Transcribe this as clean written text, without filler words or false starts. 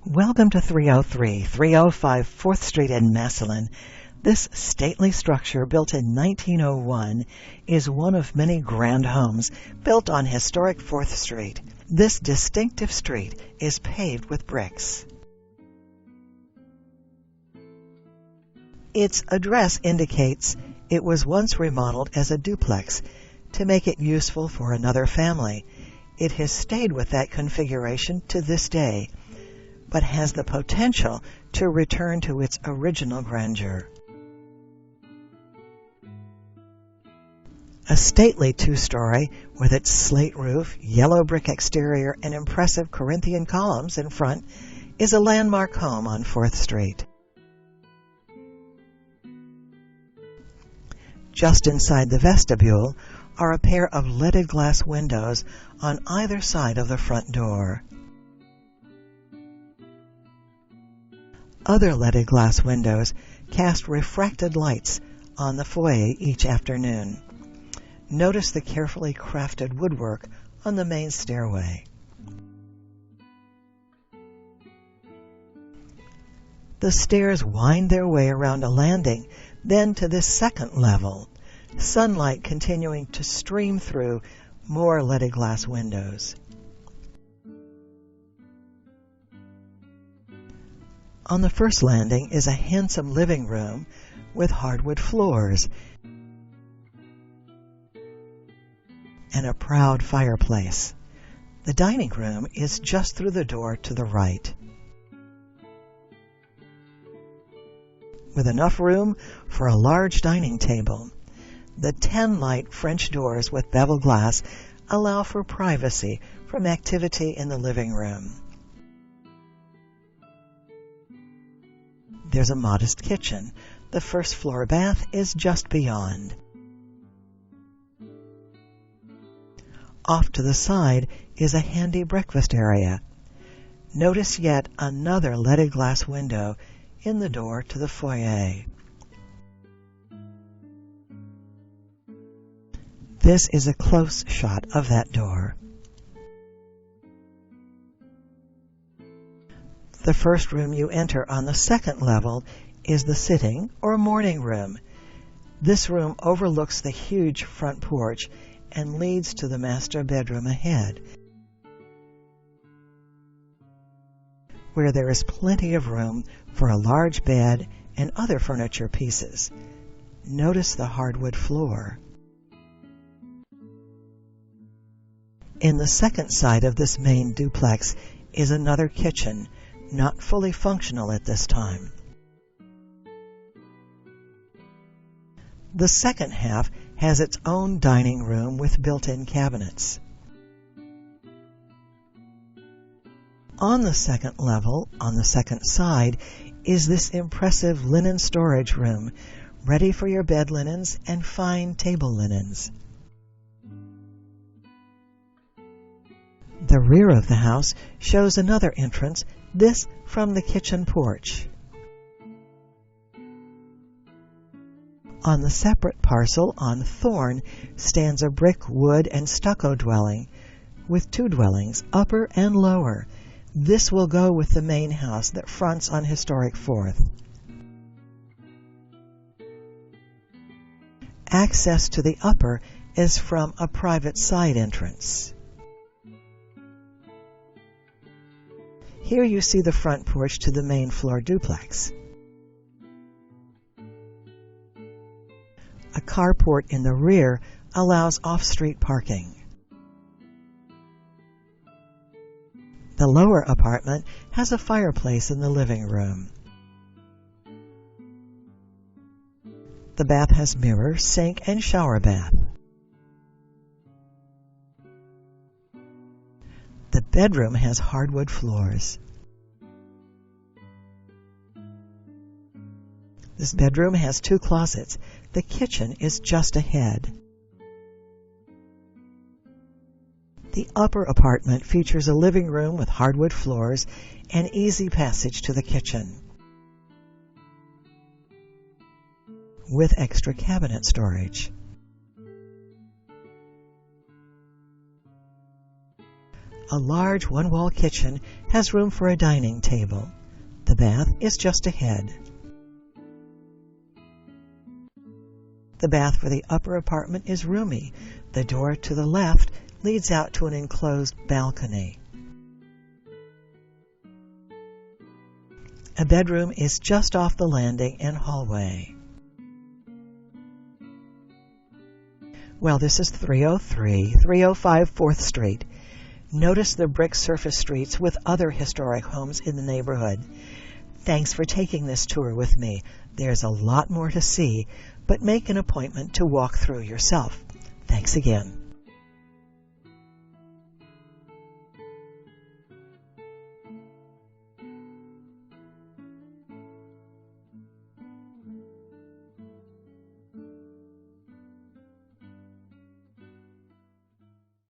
Welcome to 305 4th Street in Massillon. This stately structure, built in 1901, is one of many grand homes built on historic 4th Street. This distinctive street is paved with bricks. Its address indicates it was once remodeled as a duplex to make it useful for another family. It has stayed with that configuration to this day, but has the potential to return to its original grandeur. A stately two-story with its slate roof, yellow brick exterior, and impressive Corinthian columns in front is a landmark home on 4th Street. Just inside the vestibule are a pair of leaded glass windows on either side of the front door. Other leaded glass windows cast refracted lights on the foyer each afternoon. Notice the carefully crafted woodwork on the main stairway. The stairs wind their way around a landing, then to this second level, sunlight continuing to stream through more leaded glass windows. On the first landing is a handsome living room with hardwood floors and a proud fireplace. The dining room is just through the door to the right, with enough room for a large dining table. The 10 light French doors with beveled glass allow for privacy from activity in the living room. There's a modest kitchen. The first floor bath is just beyond. Off to the side is a handy breakfast area. Notice yet another leaded glass window in the door to the foyer. This is a close shot of that door. The first room you enter on the second level is the sitting or mourning room. This room overlooks the huge front porch and leads to the master bedroom ahead, where there is plenty of room for a large bed and other furniture pieces. Notice the hardwood floor. In the second side of this main duplex is another kitchen, not fully functional at this time. The second half has its own dining room with built-in cabinets. On the second level, on the second side, is this impressive linen storage room, ready for your bed linens and fine table linens. The rear of the house shows another entrance, this from the kitchen porch. On the separate parcel on Thorn stands a brick, wood, and stucco dwelling, with 2 dwellings, upper and lower. This will go with the main house that fronts on historic 4th. Access to the upper is from a private side entrance. Here you see the front porch to the main floor duplex. A carport in the rear allows off-street parking. The lower apartment has a fireplace in the living room. The bath has mirror, sink, and shower bath. The bedroom has hardwood floors. This bedroom has 2 closets. The kitchen is just ahead. The upper apartment features a living room with hardwood floors and easy passage to the kitchen, with extra cabinet storage. A large one-wall kitchen has room for a dining table. The bath is just ahead. The bath for the upper apartment is roomy. The door to the left leads out to an enclosed balcony. A bedroom is just off the landing and hallway. Well, this is 305 4th Street. Notice the brick surface streets with other historic homes in the neighborhood. Thanks for taking this tour with me. There's a lot more to see, but make an appointment to walk through yourself. Thanks again.